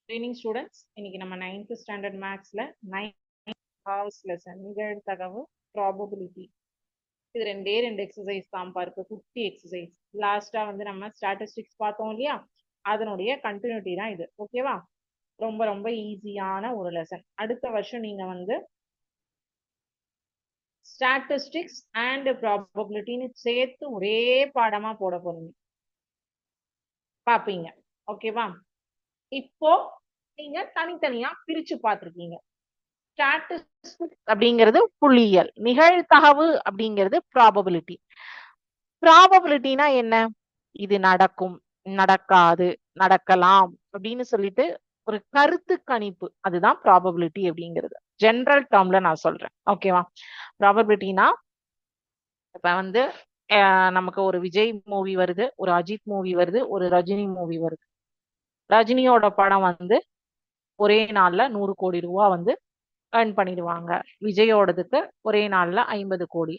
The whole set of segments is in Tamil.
ட்ரைனிங் ஸ்டூடெண்ட்ஸ், இன்னைக்கு நம்ம 9th ஸ்டாண்டர்ட் மேக்ஸ்ல 9th லெசன் நிகழ்தகவு ப்ராபபிலிட்டி. இது ரெண்டு எக்ஸசைஸ் தான் பார்க்க, குட்டி எக்ஸசைஸ். லாஸ்டா வந்து நம்ம ஸ்டாட்டிஸ்டிக்ஸ் பார்த்தோம் இல்லையா, அதனுடைய கண்டினியூட்டி தான் இது. ஓகேவா? ரொம்ப ரொம்ப ஈஸியான ஒரு லெசன். அடுத்த வருஷம் நீங்க வந்து ஸ்டாட்டிஸ்டிக்ஸ் அண்ட் ப்ராபபிலிட்டின்னு சேர்த்து ஒரே பாடமா போட போறீங்க, பாப்பீங்க. ஓகேவா? இப்போ நீங்க தனித்தனியா பிரிச்சு பார்த்திருக்கீங்க. ஸ்டாட்டிஸ்டிக்ஸ் அப்படிங்கிறது புள்ளியியல், நிகழ்தகவு அப்படிங்கிறது ப்ராபபிலிட்டி. ப்ராபபிலிட்டினா என்ன? இது நடக்கும், நடக்காது, நடக்கலாம் அப்படின்னு சொல்லிட்டு ஒரு கருத்து கணிப்பு, அதுதான் ப்ராபபிலிட்டி அப்படிங்கிறது. ஜெனரல் டேர்ம்ல நான் சொல்றேன். ஓகேவா? ப்ராபபிலிட்டினா இப்ப வந்து நமக்கு ஒரு விஜய் மூவி வருது, ஒரு அஜித் மூவி வருது, ஒரு ரஜினி மூவி வருது. ரஜினியோட படம் வந்து ஒரே நாள்ல 100 கோடி ரூபாய் வந்து earn பண்ணிடுவாங்க. விஜயோடதுக்கு ஒரே நாள்ல 50 கோடி,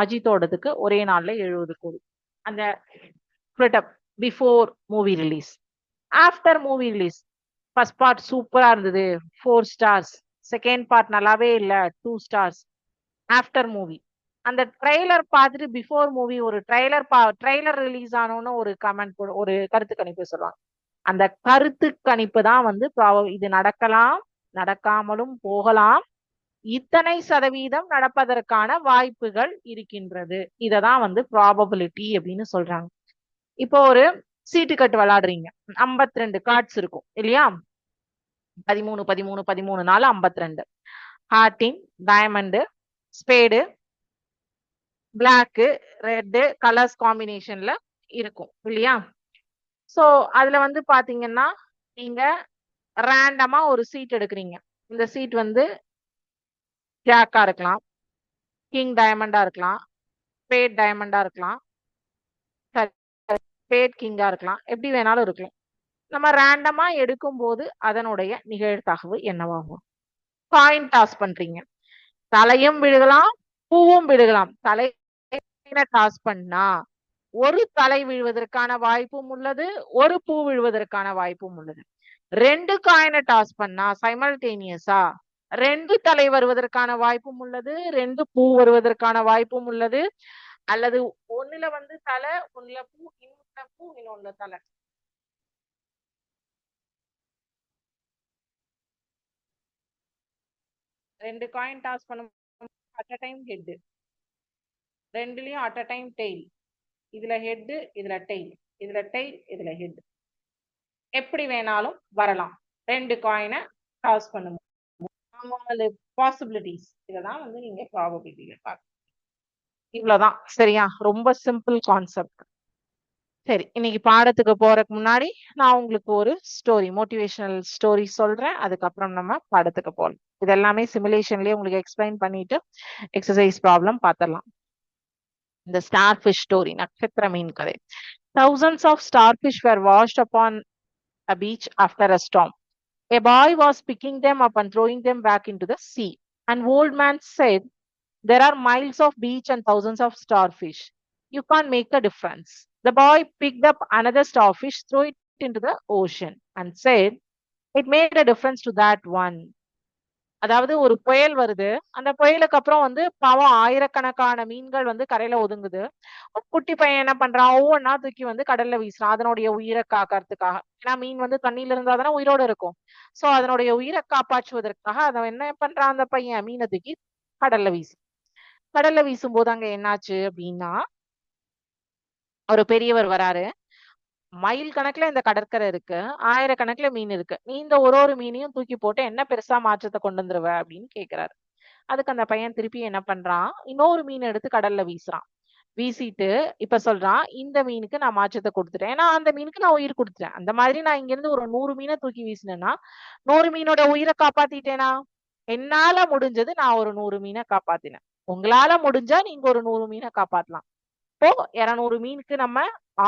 அஜித்தோடதுக்கு ஒரே நாள்ல 70 கோடி. அந்த before movie release. After movie release, first part சூப்பரா இருந்தது, 4 ஸ்டார்ஸ். செகண்ட் பார்ட் நல்லாவே இல்ல, 2 ஸ்டார்ஸ். ஆஃப்டர் மூவி அந்த ட்ரெய்லர் பார்த்துட்டு பிஃபோர் மூவி ஒரு ட்ரெய்லர் ரிலீஸ் ஆனோன்னு ஒரு கமெண்ட், ஒரு கருத்து கணிப்பு சொல்லுவாங்க. அந்த கருத்து கணிப்பு தான் வந்து இது நடக்கலாம், நடக்காமலும் போகலாம், இத்தனை சதவீதம் நடப்பதற்கான வாய்ப்புகள் இருக்கின்றது. இததான் வந்து ப்ராபபிலிட்டி அப்படின்னு சொல்றாங்க. இப்போ ஒரு சீட்டு கட்டு விளையாடுறீங்க, 52 கார்ட்ஸ் இருக்கும் இல்லையா? 13 13 13 4 52. ஹார்டின், diamond, spade, black, red colours காம்பினேஷன்ல இருக்கும் இல்லையா? சோ அதுல வந்து பாத்தீங்கன்னா நீங்க ரேண்டமா ஒரு சீட் எடுக்கிறீங்க. இந்த சீட் வந்து ஜாக்கா இருக்கலாம், கிங் டைமண்டா இருக்கலாம், ஸ்பேட் டைமண்டா இருக்கலாம், ஸ்பேட் கிங்கா இருக்கலாம், எப்படி வேணாலும் இருக்கலாம். நம்ம ரேண்டமா எடுக்கும் போது அதனுடைய நிகழ்தகவு என்னவாகும்? காயின் டாஸ் பண்றீங்க, தலையும் விழுகலாம், பூவும் விழுகலாம். தலையில டாஸ் பண்ணா ஒரு தலை விழுவதற்கான வாய்ப்பும் உள்ளது, ஒரு பூ விழுவதற்கான வாய்ப்பும் உள்ளது. 2 காயினை டாஸ் பண்ணா சைமல்டேனியஸா 2 தலை வருவதற்கான வாய்ப்பும் உள்ளது, 2 பூ வருவதற்கான வாய்ப்பும் உள்ளது. அல்லது ஒண்ணுல வந்து தலை, ஒண்ணுல பூ, இன்னொன்னு பூ, இன்னொன்னு தலை. ரெண்டு காயின் டாஸ் பண்ணும் அட் அ டைம் ஹெட், ரெண்டுலயும் அட் அ டைம் டெய்ல். இதுல ஹெட், இதுல டெய்ல், இதுல டெய்ல், இதுல ஹெட். எப்படி வேணாலும் வரலாம். 2 காயினை டாஸ் பண்ணும் பாசிபிலிட்டிஸ். இததான் வந்து நீங்க ப்ராபபிலிட்டியில பார்க்க. இவ்வளவுதான். சரியா? ரொம்ப சிம்பிள் கான்செப்ட். சரி, இன்னைக்கு பாடத்துக்கு போறதுக்கு முன்னாடி நான் உங்களுக்கு ஒரு ஸ்டோரி, மோட்டிவேஷனல் ஸ்டோரி சொல்றேன். அதுக்கப்புறம் நம்ம பாடத்துக்கு போகலாம். இது எல்லாமே சிமுலேஷன்லயே உங்களுக்கு எக்ஸ்பிளைன் பண்ணிட்டு எக்ஸசைஸ் ப்ராப்ளம் பார்த்துடலாம். இந்த ஸ்டார்ஃபிஷ் ஸ்டோரி, நட்சத்திர மீன் கதை. Thousands of starfish were washed upon a beach after a storm. A boy was picking them up and throwing them back into the sea. An old man said, "There are miles of beach and thousands of starfish. You can't make a difference." The boy picked up another starfish, threw it into the ocean, and said, "It made a difference to that one." அதாவது ஒரு புயல் வருது, அந்த புயலுக்கு அப்புறம் வந்து பாவம் ஆயிரக்கணக்கான மீன்கள் வந்து கரையில ஒதுங்குது. குட்டி பையன் என்ன பண்றான், ஒவ்வொன்னா தூக்கி வந்து கடல்ல வீசுறான், அதனுடைய உயிரை காக்கறதுக்காக. ஏன்னா மீன் வந்து தண்ணியில இருந்தாதானே உயிரோட இருக்கும். சோ அதனுடைய உயிரை காப்பாற்றுவதற்காக அதை என்ன பண்றான், அந்த பையன் மீனை தூக்கி கடல்ல கடல்ல வீசும்போது அங்க என்னாச்சு அப்படின்னா, ஒரு பெரியவர் வராரு. மைல் கணக்குல இந்த கடற்கரை இருக்கு, ஆயிரக்கணக்குல மீன் இருக்கு, நீ இந்த ஒரு மீனையும் தூக்கி போட்டு என்ன பெருசா மாற்றத்தை கொண்டு வந்துருவ அப்படின்னு கேக்குறாரு. அதுக்கு அந்த பையன் திருப்பி என்ன பண்றான், இன்னொரு மீன் எடுத்து கடல்ல வீசுறான். வீசிட்டு இப்ப சொல்றான், இந்த மீனுக்கு நான் மாற்றத்தை கொடுத்துட்டேன், ஏன்னா அந்த மீனுக்கு நான் உயிர் கொடுத்துட்டேன். அந்த மாதிரி நான் இங்க இருந்து ஒரு 100 மீனை தூக்கி வீசினேன்னா 100 மீனோட உயிரை காப்பாத்திட்டேனா? என்னால முடிஞ்சது நான் ஒரு 100 மீனை காப்பாத்தினேன். உங்களால முடிஞ்சா நீங்க ஒரு 100 மீனை காப்பாத்தலாம். இப்போ 200 மீனுக்கு நம்ம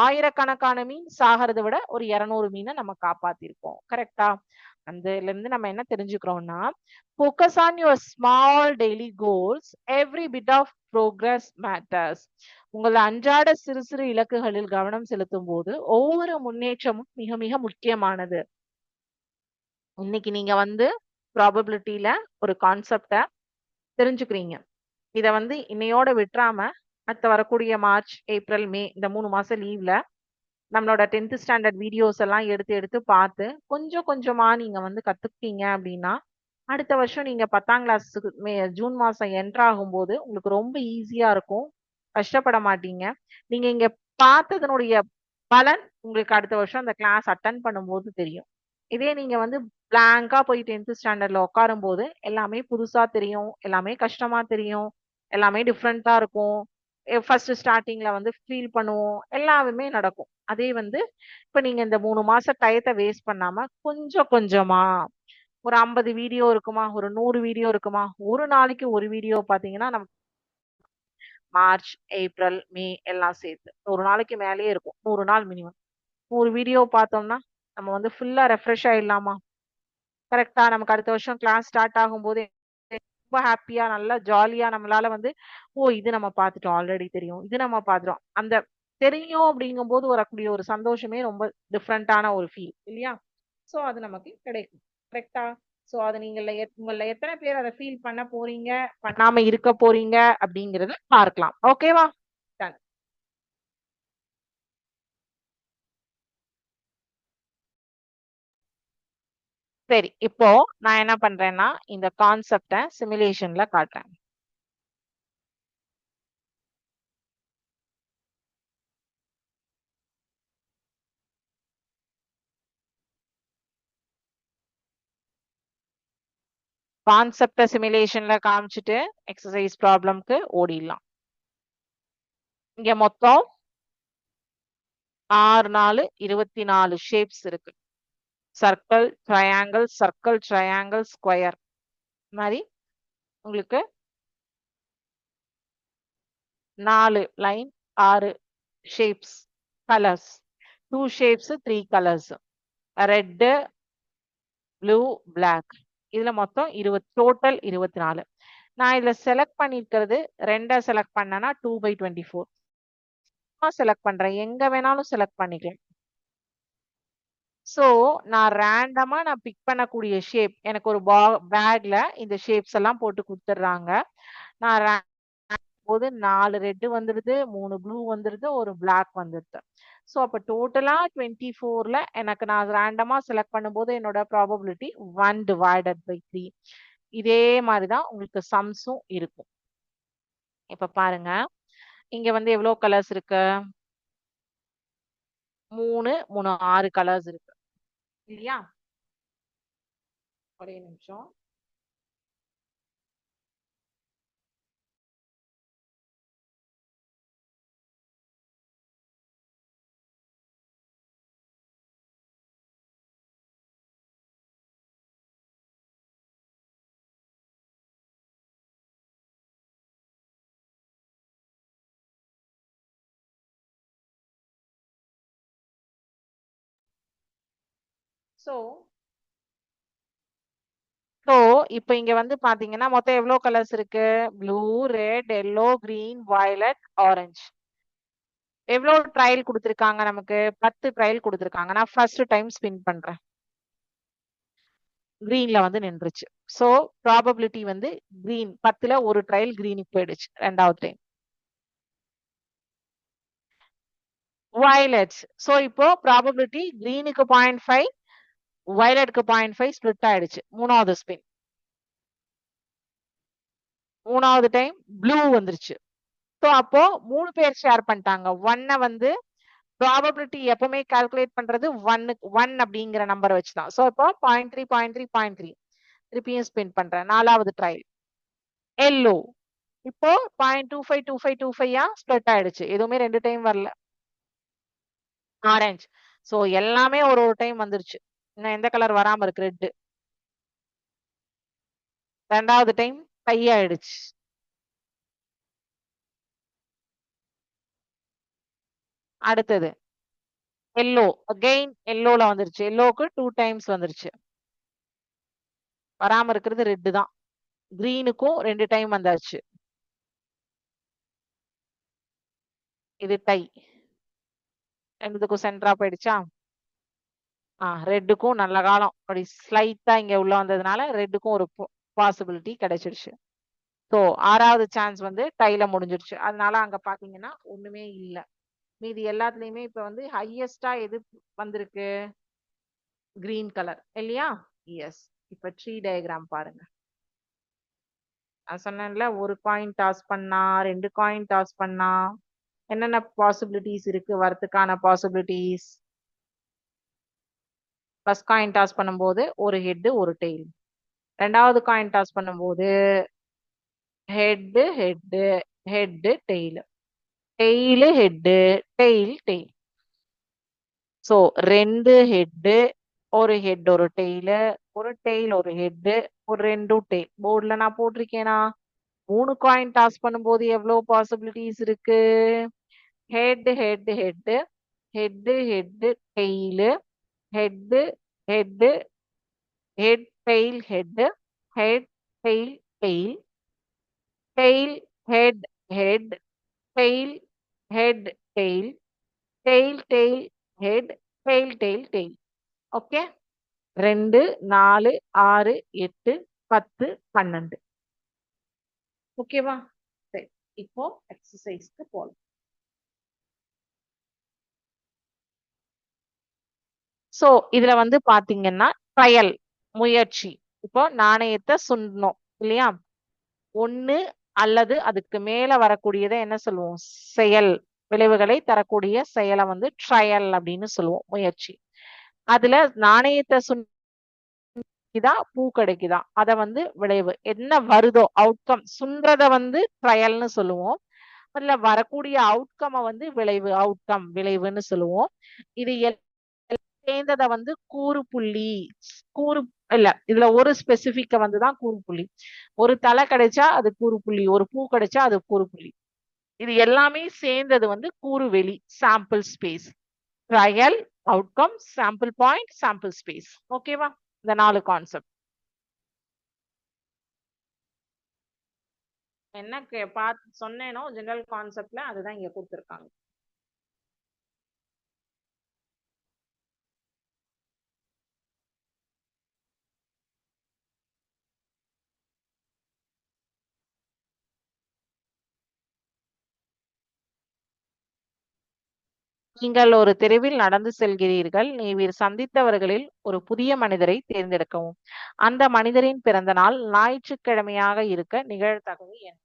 ஆயிரக்கணக்கான மீன் சாகிறத விட ஒரு 200 மீனை நம்ம காப்பாத்திருக்கோம். கரெக்டா? அதுல இருந்து நம்ம என்ன தெரிஞ்சுக்கிறோம்னா, focus on your small daily goals, every bit of progress matters. உங்கள் அன்றாட சிறு சிறு இலக்குகளில் கவனம் செலுத்தும் போது ஒவ்வொரு முன்னேற்றமும் மிக மிக முக்கியமானது. இன்னைக்கு நீங்க வந்து ப்ராபபிலிட்டியில ஒரு கான்செப்ட தெரிஞ்சுக்கிறீங்க. இத வந்து இன்னையோட விட்டுறாம, அடுத்து வரக்கூடிய மார்ச், ஏப்ரல், மே இந்த 3 மாசம் லீவ்ல நம்மளோட 10th ஸ்டாண்டர்ட் வீடியோஸ் எல்லாம் எடுத்து எடுத்து பார்த்து, கொஞ்சம் கொஞ்சமா நீங்க வந்து கத்துக்கிட்டீங்க அப்படின்னா, அடுத்த வருஷம் நீங்க 10ஆம் கிளாஸுக்கு ஜூன் மாசம் என்டர் ஆகும்போது உங்களுக்கு ரொம்ப ஈஸியா இருக்கும். கஷ்டப்பட மாட்டீங்க. நீங்க இங்க பார்த்ததனுடைய பலன் உங்களுக்கு அடுத்த வருஷம் அந்த கிளாஸ் அட்டெண்ட் பண்ணும்போது தெரியும். இதே நீங்க வந்து பிளாங்கா போய் 10th ஸ்டாண்டர்ட்ல உட்காரும்போது எல்லாமே புதுசா தெரியும். எல்லாமே கஷ்டமா தெரியும். எல்லாமே டிஃபரெண்ட்டா இருக்கும். ஃபர்ஸ்ட் ஸ்டார்ட்டிங்ல வந்து ஃபீல் பண்ணுவோம். எல்லாமே நடக்கும். அதே வந்து இப்ப நீங்க இந்த 3 மாச டயத்த வேஸ்ட் பண்ணாம கொஞ்சம் கொஞ்சமா ஒரு 50 வீடியோ இருக்குமா? ஒரு 100 வீடியோ இருக்குமா? ஒரு நாளைக்கு ஒரு வீடியோ பார்த்தீங்கன்னா, நமக்கு மார்ச், ஏப்ரல், மே எல்லாம் சேர்த்து. ஒரு நாளைக்கு மேலேயே இருக்கும். 100 நாள் மினிமம். 100 வீடியோ பார்த்தோம்னா, நம்ம வந்து ஃபுல்லா ரெஃப்ரெஷ் ஆயிடலாமா? கரெக்ட்டா நமக்கு அடுத்த வருஷம் கிளாஸ் ஸ்டார்ட் ஆகும்போது ரொம்ப ஹேப்பியா நல்லா ஜாலியா நம்மளால வந்து, ஓ! இது நம்ம பார்த்துட்டோம். ஆல்ரெடி தெரியும். இது நம்ம பார்த்துட்டோம். அந்த தெரியும் அப்படிங்கும்போது வரக்கூடிய ஒரு சந்தோஷமே ரொம்ப டிஃபரண்டான ஒரு ஃபீல் இல்லையா? சோ அது நமக்கு கிடைக்கும். கரெக்ட்டா? சோ அத நீங்கள்ல உங்கள்ல எத்தன பேர் அத ஃபீல் பண்ண போறீங்க, பண்ணாம இருக்க போறீங்க அப்படிங்கிறத பார்க்கலாம். ஓகேவா? டன். சரி. இப்போ நான் என்ன பண்றேன்னா, இந்த கான்செப்ட்ட சிமுலேஷன்ல காட்டுறேன். கான்செப்ட்ட சிமுலேஷன்ல காமிச்சுட்டு, எக்ஸர்சைஸ் ப்ராப்ளம்க்கு ஓடிடலாம். இங்க மொத்தம் 6, 4 24 ஷேப்ஸ் இருக்கு. Circle, triangle, circle, triangle, square. மாரி உங்களுக்கு 4 line, 6 shapes, colours. 2 shapes, 3 colours. Red, blue, black. இதுல மொத்தம் 20 டோட்டல் 24. நான் இதுல செலக்ட் பண்ணியிருக்கிறது 2 செலக்ட் பண்ணேன்னா 2/24. செலக்ட் பண்றேன். எங்க வேணாலும் செலக்ட் பண்ணிக்கலாம். சோ, நான் பிக் பண்ணக்கூடிய ஷேப் எனக்கு ஒரு பேக்ல இந்த ஷேப்ஸ் எல்லாம் போட்டு குடுத்துடுறாங்க. நான் போது 4 ரெட் வந்துருது, 3 ப்ளூ வந்துருது, 1 பிளாக் வந்துருது. சோ, அப்ப டோட்டலா 24ல எனக்கு நான் ரேண்டமா செலக்ட் பண்ணும்போது என்னோட ப்ராபபிலிட்டி 1/3. இதே மாரி தான் உங்களுக்கு சம்ஸும் இருக்கும். இப்ப பாருங்க. இங்க வந்து எவ்ளோ கலர்ஸ் இருக்கு? 3, 3 6 கலர்ஸ் இருக்கு. இல்லையா? ஒரே நிமிஷம். சோ சோ, இப்ப இங்க வந்து பாத்தீங்கன்னா, மொத்தம் எவ்ளோ கலர்ஸ் இருக்கு? Blue, red, yellow, green, violet, orange. எவ்ளோ ட்ரையல் குடுத்திருக்காங்க நமக்கு? 10 ட்ரையல் குடுத்திருக்காங்க. நான் ஃபர்ஸ்ட் டைம் ஸ்பின் பண்றேன். கிரீன்ல வந்து நின்றுச்சு. சோ, ப்ராபபிலிட்டி வந்து கிரீன் 10ல ஒரு ட்ரையல் கிரீனுக்கு போயிடுச்சு. 2வது டைம். வயலட்ஸ். சோ, இப்போ ப்ராபபிலிட்டி கிரீனுக்கு 0.5, வயலட்க்கு 0.5 ஸ்ப்ளிட் ஆயிடுச்சு. 3வது ஸ்பின். 3வது டைம் ப்ளூ வந்துருச்சு. சோ, அப்போ 3 பேர் ஷேர் பண்ணிட்டாங்க. 1 வந்து ப்ராபபிலிட்டி எப்பவுமே கால்குலேட் பண்றது 1 அப்படிங்கிற நம்பர் வச்சு தான். சோ, இப்போ 0.3, 0.3, 0.3. திருப்பியும் ஸ்பின் பண்றேன். 4வது ட்ரையல். எல்லோ. இப்போ 0.25, 25, 25யா ஸ்ப்ளிட் ஆயிடுச்சு. எதுவுமே 2 டைம் வரல. ஆரஞ்ச். சோ, எல்லாமே ஒரு ஒரு டைம் வந்துருச்சு. இன்னும் எந்த கலர் வராம இருக்கு? ரெட். 2வது டைம் கை ஆயிடுச்சு. அடுத்தது எல்லோ. அகைன் எல்லோல வந்துருச்சு. எல்லோக்கு 2 டைம்ஸ் வந்துருச்சு. வராம இருக்கிறது ரெட் தான். கிரீனுக்கும் 2 டைம் வந்தாச்சு. இது டை. 2த்துக்கும் சென்டரா போயிடுச்சா? ரெட்டுக்கும் நல்ல காலம் அப்படி ஸ்லைட்டா இங்க உள்ள வந்ததுனால ரெட்டுக்கும் ஒரு பாசிபிலிட்டி கிடைச்சிருச்சு. ஸோ 6வது சான்ஸ் வந்து டைல முடிஞ்சிருச்சு. அதனால அங்க பாத்தீங்கன்னா ஒண்ணுமே இல்ல. மீதி எல்லாத்துலயுமே இப்ப வந்து ஹையஸ்டா எது வந்திருக்கு? கிரீன் கலர் இல்லையா? எஸ். இப்ப ட்ரீ டயக்ராம் பாருங்க. நான் சொன்னேன்ல, ஒரு காயின் டாஸ் பண்ணா, 2 காயின் டாஸ் பண்ணா என்னென்ன பாசிபிலிட்டிஸ் இருக்கு வரதுக்கான பாசிபிலிட்டிஸ்? ஃபர்ஸ்ட் காயின் டாஸ் பண்ணும்போது ஒரு ஹெட் ஒரு டெய்ல். 2வது காயின் டாஸ் பண்ணும்போது head head head tail, tail head tail tail. So 2 head ஒரு ஹெட் ஒரு டெய்ல், ஒரு டெய்ல் ஒரு ஹெட், ஒரு 2 டெய்ல். போர்டுல நான் போட்டிருக்கேனா? 3 காயின் டாஸ் பண்ணும்போது எவ்வளவு பாசிபிலிட்டிஸ் இருக்கு? Head head head head head tail, head head head tail head, head tail tail, tail head head, tail head tail, tail tail head, tail tail tail. Okay. 2 4 6 8 10 12. ஓகேவா? சரி, இப்போ எக்ஸசைஸ்க்கு போலாம். சோ இதுல வந்து பாத்தீங்கன்னா ட்ரையல், முயற்சி. இப்போ நாணயத்தை சுண்டணும் இல்லையா? ஒண்ணு அல்லது அதுக்கு மேல வரக்கூடியதை என்ன சொல்லுவோம்? செயல், விளைவுகளை தரக்கூடிய செயலை வந்து ட்ரையல் அப்படின்னு சொல்லுவோம், முயற்சி. அதுல நாணயத்தை சுண்டிதா பூ கிடைக்குதா அத வந்து விளைவு. என்ன வருதோ அவுட்கம், சுன்றத வந்து ட்ரையல்னு சொல்லுவோம். அதுல வரக்கூடிய அவுட்கம் வந்து விளைவு, அவுட்கம் விளைவுன்னு சொல்லுவோம். இது சேர்ந்ததை வந்து கூறு புள்ளி, கூறு இல்ல, இதுல ஒரு ஸ்பெசிபிக்க வந்துதான் கூறு புள்ளி. ஒரு தலை கிடைச்சா அது கூறு புள்ளி, ஒரு பூ கிடைச்சா அது கூறு புள்ளி. இது எல்லாமே சேர்ந்தது வந்து கூறுவெளி, sample space. Trial, outcome, sample point, sample space. ஓகேவா? இந்த 4 கான்செப்ட் என்ன பார்த்து சொன்னேனோ ஜெனரல் கான்செப்ட்ல அதுதான் இங்க கொடுத்துருக்காங்க. நீங்கள் ஒரு தெருவில் நடந்து செல்கிறீர்கள். நீர் சந்தித்தவர்களில் ஒரு புதிய மனிதரை தேர்ந்தெடுக்கவும். அந்த மனிதரின் பிறந்த நாள் ஞாயிற்றுக்கிழமையாக இருக்க நிகழ்தகவு என்ன?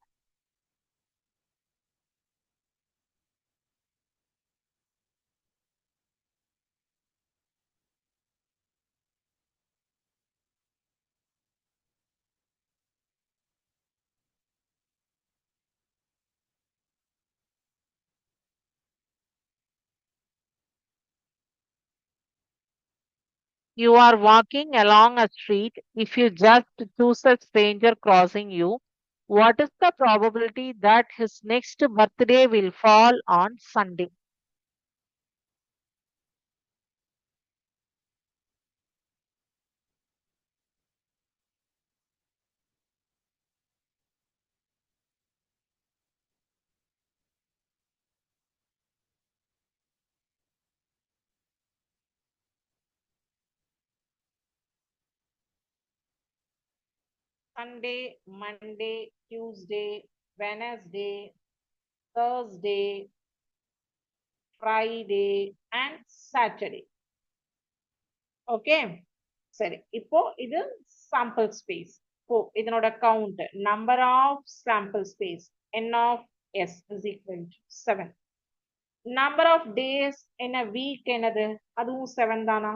You are walking along a street. If you just choose a stranger crossing you, what is the probability that his next birthday will fall on Sunday? Sunday, Monday, Tuesday, Wednesday, Thursday, Friday and Saturday. Okay. சரி, இப்போ இது சாம்பிள் ஸ்பேஸ். இப்போ இதனோட count, number of sample space n of s is equal to 7. Number of days என்ன, வீக் என்னது, அதுவும் 7 தானா?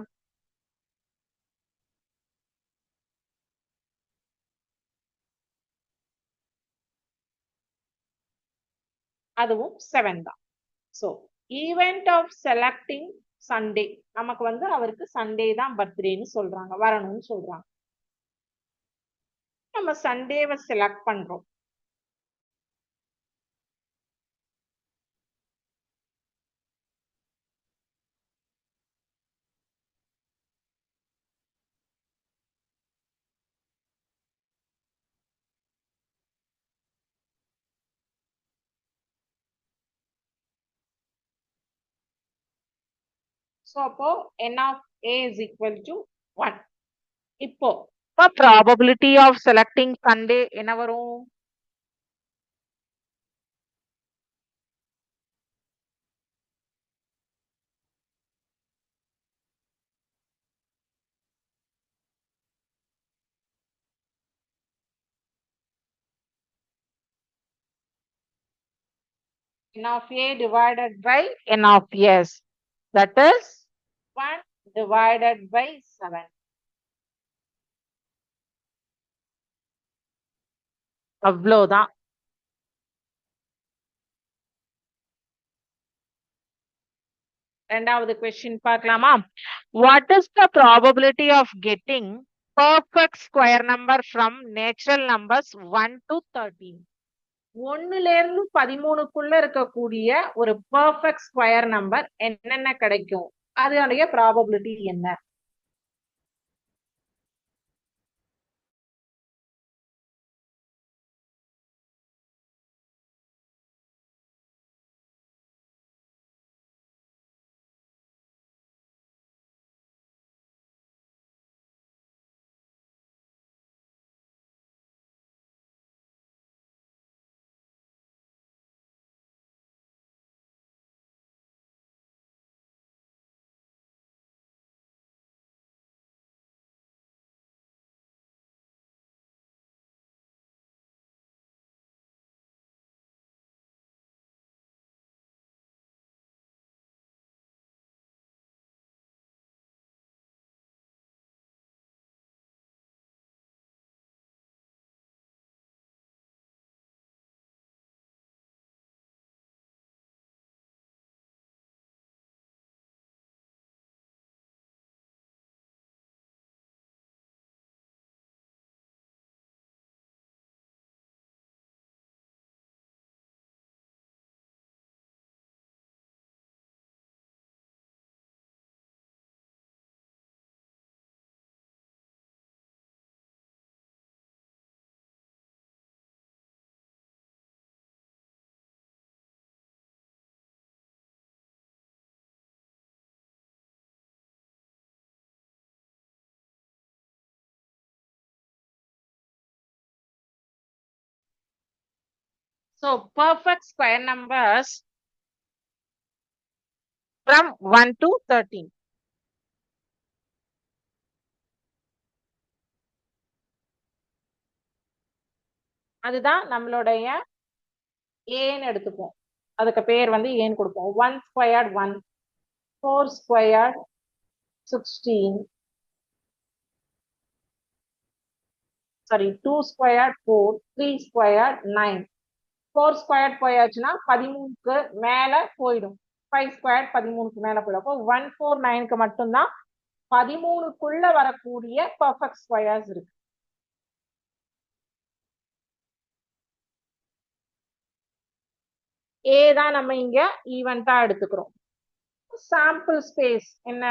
அதுவும் 7 தான். So event of selecting Sunday, நமக்கு வந்து அவருக்கு சண்டே தான் பர்த்டேன்னு சொல்றாங்க, வரணும்னு சொல்றாங்க. நம்ம சண்டேவை செலக்ட் பண்றோம். ஸோ அப்போ n of A is equal to 1. இப்போ probability of selecting Sunday என்ன வரும்? N of A divided by N of S. That is 1 divided by 7. அவ்வளோதான். ரெண்டாவது question பார்க்கலாமா? What is the probability of getting perfect square number from natural numbers 1 to 13? 1ல இருந்து 13க்குள்ள இருக்கக்கூடிய ஒரு perfect square number என்னென்ன கிடைக்கும்? அதனுடைய probability என்ன? So perfect square numbers from 1 to 13. அதுதான் நம்மளுடைய ஏன்னு எடுத்துப்போம். அதுக்கு பேர் வந்து ஏன்னு கொடுப்போம். 1 squared 1, 4 squared 16, sorry 2 squared 4, 3 squared 9. 4 squared போயாச்சுன்னா 13க்கு மேல போயிடும். 5 squared 13க்கு மேல போயிடும். அப்போ 149க்கு மட்டும்தான் 13க்குள்ள வரக்கூடிய பர்ஃபெக்ட் ஸ்கொயர்ஸ் இருக்கு. ஏ தான் நம்ம இங்க ஈவென்ட்டா எடுத்துக்கிறோம். சாம்பிள் ஸ்பேஸ் என்ன?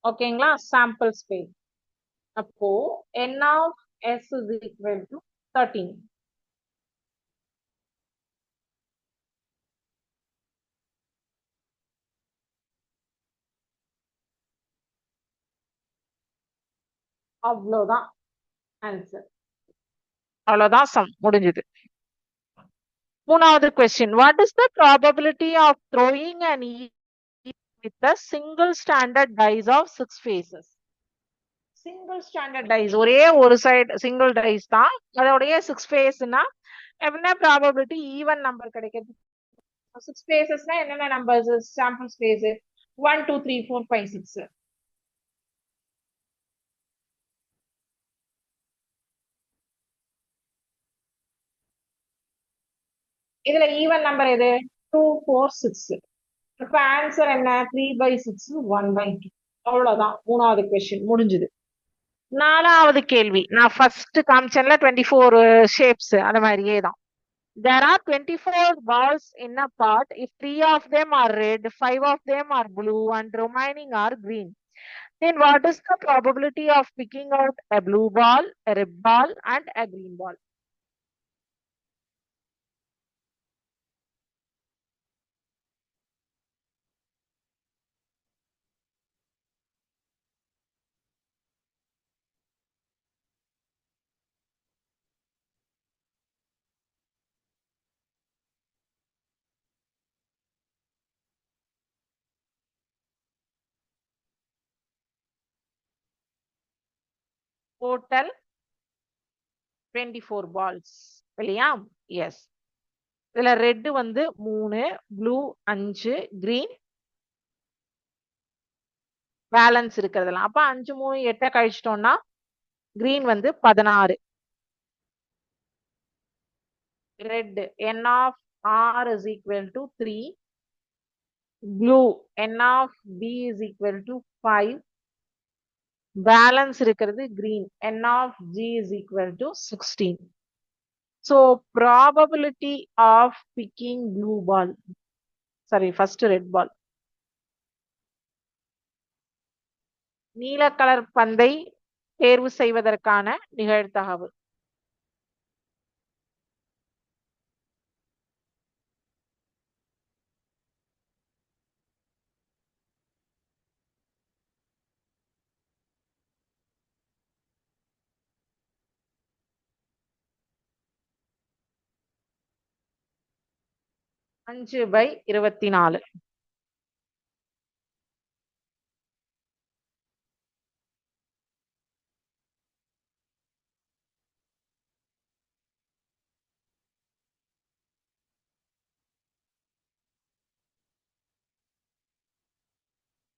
ஓகேங்களா? Sample space. அப்போ n of s is equal to 13. அவ்வளவுதான் ஆன்சர். அவ்வளவுதான் சம் முடிஞ்சது. மூணாவது question. What is the probability of throwing an with a single standard dice of 6 faces? Single standard dice, ஒரே ஒரு சைடு சிங்கிள் டைஸ் தான், அதோடைய 6 ஃபேஸ்னா என்ன ப்ராபபிலிட்டி ஈவன் நம்பர் கிடைக்கிறது? 6 ஃபேசஸ்னா என்னென்ன நம்பர்ஸ்? Sample space 1 2 3 4 5 6. இதுல ஈவன் நம்பர் எது? 2 4 6. இப்ப ஆன்சர் என்ன? 3/6 1/2. அவ்வளவுதான். மூணாவது கொஸ்டின் முடிஞ்சது. நாலாவது கேள்வி. நான் ஃபர்ஸ்ட் காமிச்சேன்ல 24 ஷேப்ஸ், அந்த மாதிரியே தான். There are 24 balls in a pot. If 3 of them are red, 5 of them are blue, and remaining are green, then what is the probability of picking out a blue ball, a red ball, and a green ball? Total 24 balls. இல்லையா? Yes. இதுல ரெட் வந்து 3, ப்ளூ 5, கிரீன் பேலன்ஸ் இருக்கிறதெல்லாம். அப்ப 5, 3, 8 கழிச்சிட்டோம்னா கிரீன் வந்து 16. Red n of r is equal to 3. Blue n of b is equal to 5. Balance இருக்கிறது green n of g is equal to 16. So probability of picking blue ball, sorry, first red ball. நீல கலர் பந்தை தேர்வு செய்வதற்கான நிகழ்தகவு. அஞ்சு by 24.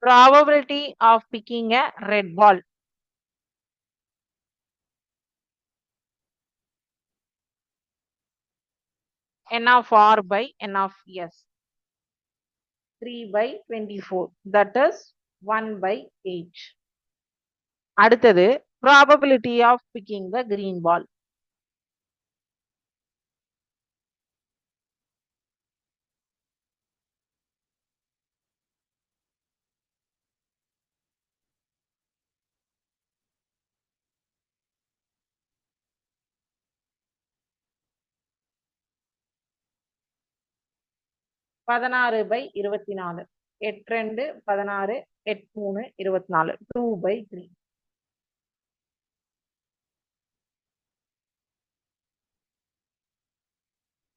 Probability of picking a red ball. N of r by n of s. 3 by 24. That is 1 by 8. அடுத்தது probability of picking the green ball. பதினாறு by 24. 8 2 16, 8 3 24. 2 by 3.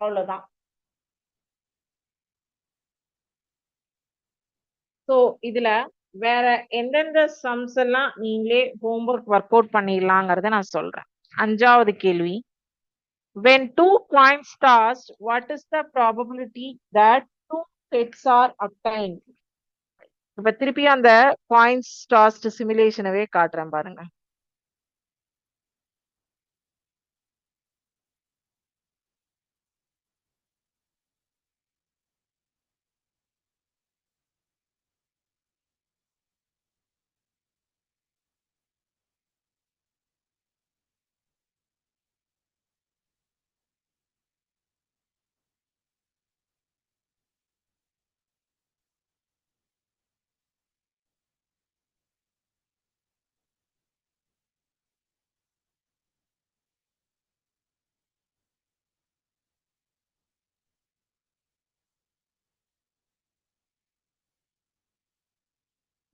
அவ்வளவுதான். சோ இதுல வேற எந்தெந்த சம்ஸ் எல்லாம் நீங்களே ஹோம்ஒர்க் ஒர்க் அவுட் பண்ணிடலாங்கிறத நான் சொல்றேன். அஞ்சாவது கேள்வி. When two coins tossed, what is the probability that two heads are obtained? இப்ப திருப்பி அந்த coins tossed simulationவே காட்டுறேன் பாருங்க.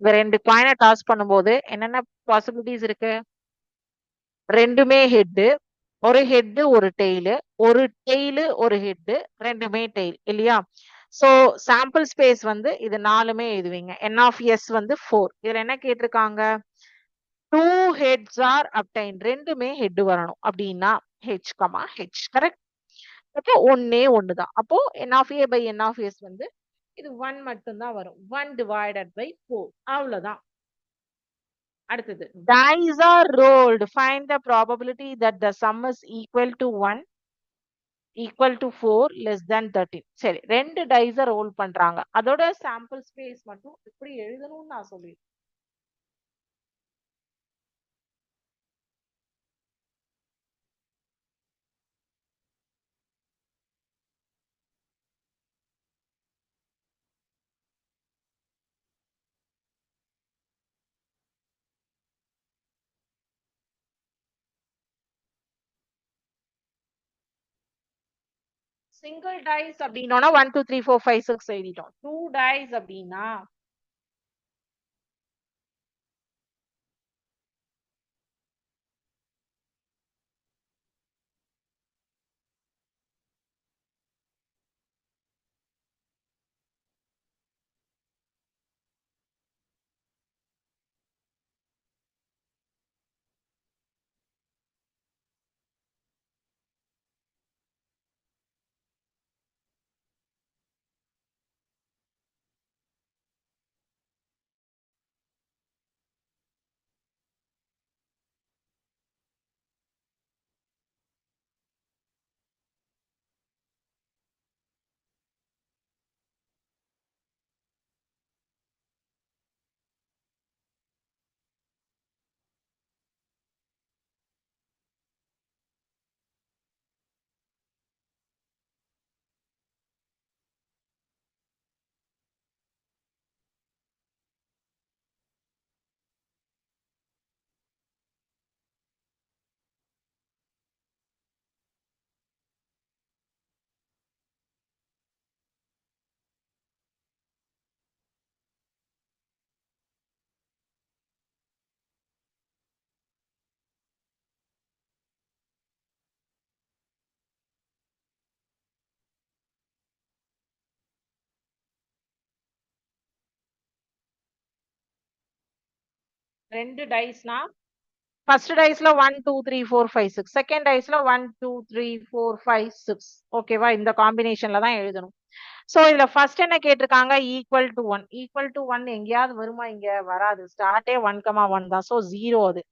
இந்த ரெண்டு காயினை டாஸ் பண்ணும்போது என்னென்ன பாசிபிலிட்டிஸ் இருக்கு? ரெண்டுமே ஹெட்டு, ஒரு ஹெட் ஒரு டெய்லு, ஒரு டெய்லு ஒரு ஹெட், ரெண்டுமே டெய்ல் இல்லையா? சோ சாம்பிள் ஸ்பேஸ் வந்து இது நாலுமே எழுதுவீங்க. n of s வந்து 4. இதுல என்ன கேட்டிருக்காங்க? 2 heads are obtained. ரெண்டுமே ஹெட் வரணும் அப்படின்னா h, h. கரெக்ட்? அப்போ ஒன்னே ஒண்ணுதான். அப்போ n of a by n of s வந்து இது 1 மட்டும்தான் வரும். 1 divided by 4. அவ்வளவுதான். அடுத்தது dice are rolled. Find the probability that the sum is equal to 1, equal to 4, less than 13. சரி, ரெண்டு டைஸ ரோல் பண்றாங்க. அதோட சாம்பிள் ஸ்பேஸ் மட்டும் எப்படி எழுதணும்னு நான் சொல்லிடுறேன். சிங்கிள் டைஸ் அப்படின்னோம்னா 1 2 3 4 5 6 எழுதிட்டோம். 2 டைஸ் அப்படின்னா ரெண்டு டைஸ்னா ஃபர்ஸ்ட் டைஸ்ல 1 2 3 4 5 6, செகண்ட் டைஸ்ல 1 2 3 4 5 6. ஓகேவா? இந்த காம்பினேஷன்ல தான் எழுதணும். சோ இதுல ஃபர்ஸ்ட் என்ன கேட்டிருக்காங்க? Equal to 1. ஈக்குவல் டு 1 எங்கேயாவது வருமா? இங்க வராது. ஸ்டார்டே 1,1 தான். சோ 0 அது.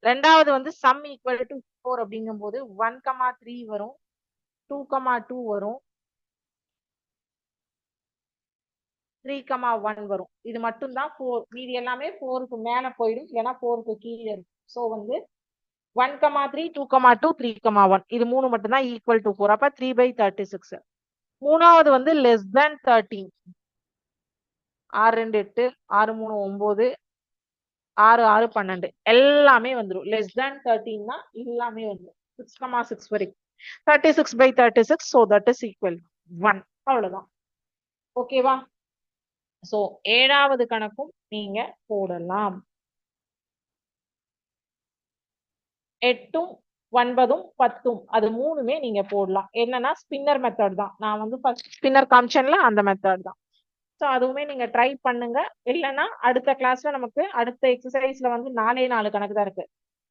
ரெண்டாவது வந்து சம் ஈக்குவல் டு 4 அப்படிங்கும்போது 1,3 வரும், 2,2 வரும், 3,1 வரும். இது மட்டும் தான் 4. மீதி எல்லாமே 4க்கு மேல போயிடும், இல்லைன்னா 4க்கு கீழே இருக்கும். சோ வந்து 1,3 2,2 3,1 இது மூணு மட்டும் தான் ஈக்குவல் டு 4. அப்ப 3/36. மூணாவது வந்து லெஸ் தேன் 13. 6 2 8, 6 3 9, 6 6 12 எல்லாமே வந்துடும். லெஸ் தேன் 13 எல்லாமே வந்துடும். 6,6 வரைக்கும் 36/36. So that is equal 1. அவ்வளவுதான். ஓகேவா? சோ ஏழாவது கணக்கும் நீங்க போடலாம். 8ம் 9ம் 10ம் அது மூணுமே நீங்க போடலாம். என்னன்னா ஸ்பின்னர் மெத்தட் தான். நான் வந்து ஃபர்ஸ்ட் ஸ்பின்னர் காமிச்சேன்ல, அந்த மெத்தட் தான். ஸோ அதுவுமே நீங்க ட்ரை பண்ணுங்க. இல்லைன்னா அடுத்த கிளாஸ்ல நமக்கு அடுத்த எக்ஸசைஸ்ல வந்து 4 கணக்கு தான் இருக்கு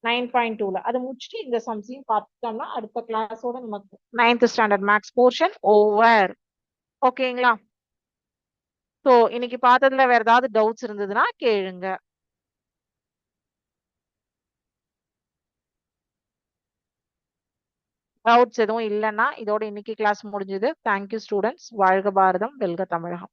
9.2ல. அதை முடிச்சுட்டு இந்த சம்ஸையும் பார்த்துட்டோம்னா அடுத்த கிளாஸோட நமக்கு 9th standard maths portion over. ஓகேங்களா? ஸோ இன்னைக்கு பார்த்ததுல வேற ஏதாவது டவுட்ஸ் இருந்ததுன்னா கேளுங்க. டவுட்ஸ் எதுவும் இல்லைன்னா இதோட இன்னைக்கு கிளாஸ் முடிஞ்சது. Thank you students. வாழ்க பாரதம், வெல்க தமிழகம்.